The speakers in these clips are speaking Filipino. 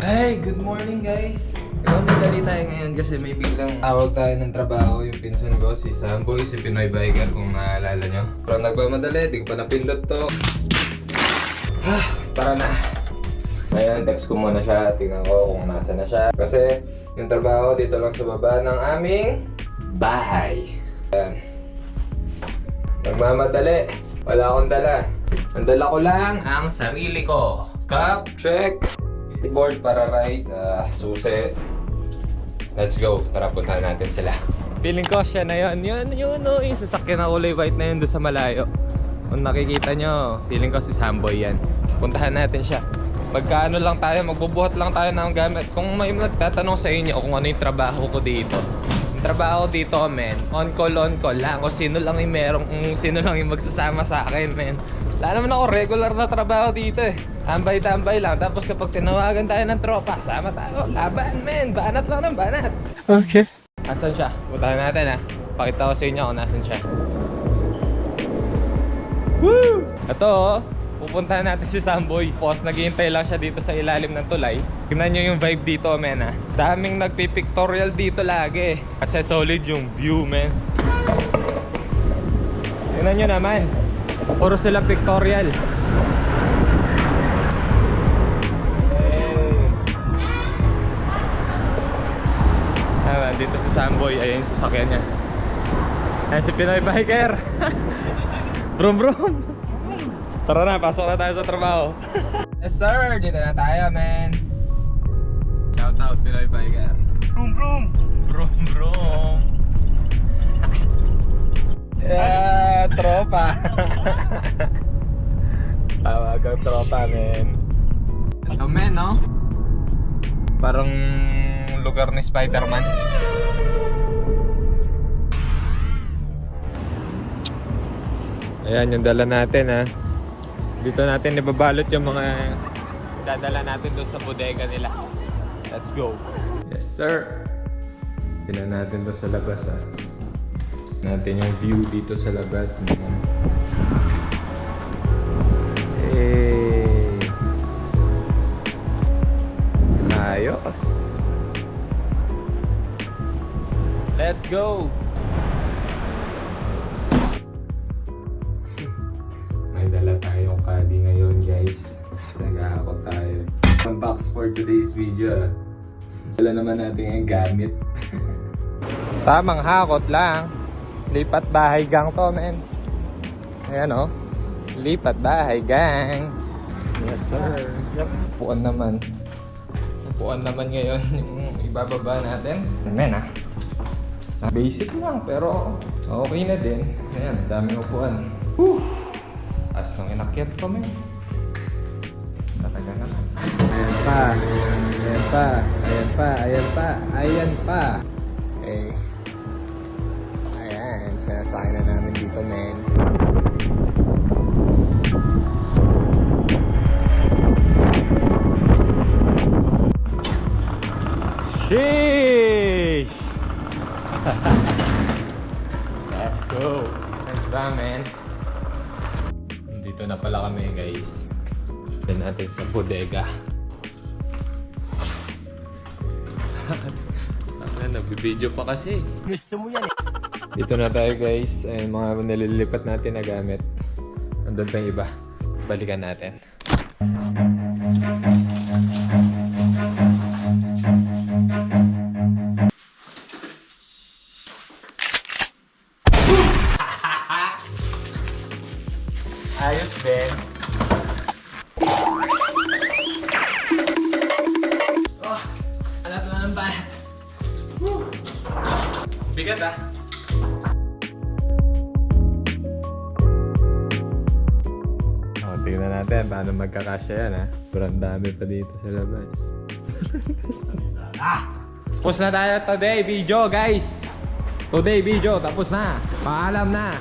Hey, good morning guys! Madali tayo ngayon kasi may biglang tawag tayo ng trabaho. Yung pinsan ko, si Samboy, si Pinoy Biker kung naalala nyo. Pero nagmamadali, di ko pa napindot to. Tara na! Ngayon, text ko muna siya, tingnan ko kung nasa na siya. Kasi yung trabaho dito lang sa baba ng aming bahay. Ayan. Nagmamadali, wala akong dala. Ang dala ko lang ang sarili ko. Cup, check. Board para ride, susi. Let's go, tara puntahan natin sila. Feeling ko siya na yun, no, yung sasakyan na kulay white na yun doon sa malayo. Kung nakikita nyo, feeling ko si Samboy yan. Puntahan natin siya. Magkaano lang tayo, magbubuhat lang tayo ng gamit. Kung may nagtatanong sa inyo kung ano yung trabaho ko dito. Yung trabaho dito, men, on call lang. O sino lang yung sino lang yung magsasama sa akin, men. Wala naman ako regular na trabaho dito eh. Tambay-tambay lang. Tapos kapag tinawagan tayo ng tropa, sama tayo. Laban, men. Banat lang ng banat. Okay. Asan siya? Puntahan natin ha. Pakita ko sa inyo kung nasan siya. Woo! Ito oh. Pupuntahan natin si Samboy. Tapos naghihintay lang siya dito sa ilalim ng tulay. Tignan nyo yung vibe dito, men ha. Daming nagpipictorial dito lagi. Kasi solid yung view, men. Tignan nyo naman. Puro sila pictorial. Dito si Samboy, ayun yung sasakyan niya. Ayan si Pinoy Biker. Brum brum. Tara na, pasok na tayo sa trabaho. Yes sir, dito na tayo, man. Shout out Pinoy Biker. Brum brum. Brum brum. Yeah, tropa. Tawag ang tropa, men. Ito, men, no? Parang lugar ni Spider-Man. Ayan yung dala natin ha. Dito natin ibabalot yung mga dadala natin doon sa bodega nila. Let's go. Yes sir. Tignan natin doon sa labas ha. Natin yung view dito sa labas. Hey. Ayos. Let's go! May dala tayong kadi ngayon guys. Nag-aakot tayo. Unbox for today's video. Dala naman natin yung gamit. Tamang hakot lang. Lipat bahay gang to, men. Ayan o. Lipat bahay gang. Yes sir. Yep. Upuan naman. Upuan naman ngayon yung ibababa natin. Men ha. Basic lang pero okay na din. Ayan, daming upuan. Woo! As nung inakyat ko, men. Tataga naman. Ayan pa. Ayan pa. Ayan pa. Ayan pa. Ayan pa. Okay. Ayan. Sinasakay na namin dito, men. Sheesh! Let's go. Let's go, man. Dito na pala kami, guys. Dito natin sa bodega. Nagbibideo pa kasi. Gusto mo yan eh. Dito na tayo, guys. Ayun, mga nililipat natin na gamit. Andun pa yung iba. Balikan natin. Ayos din. Oh, alat na ng banat. Bigat ah. Oh, tingnan natin paano magkakasya yan ha. Sobrang dami pa dito sa labas. Tapos na tayo today video, guys. Today video, tapos na. Paalam na.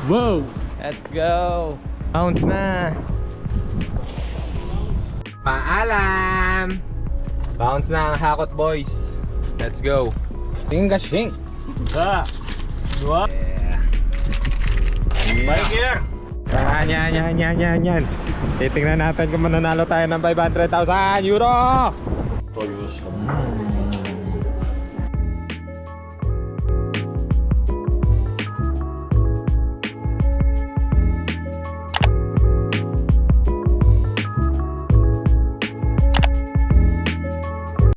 Wow! Let's go! Bounce na! Paalam! Bounce na ang Hakot Boys. Let's go! Tingin ka, Shink! Dua! Yeah! Bike here! Yan. Titingnan natin kung mananalo tayo ng 500,000 euro.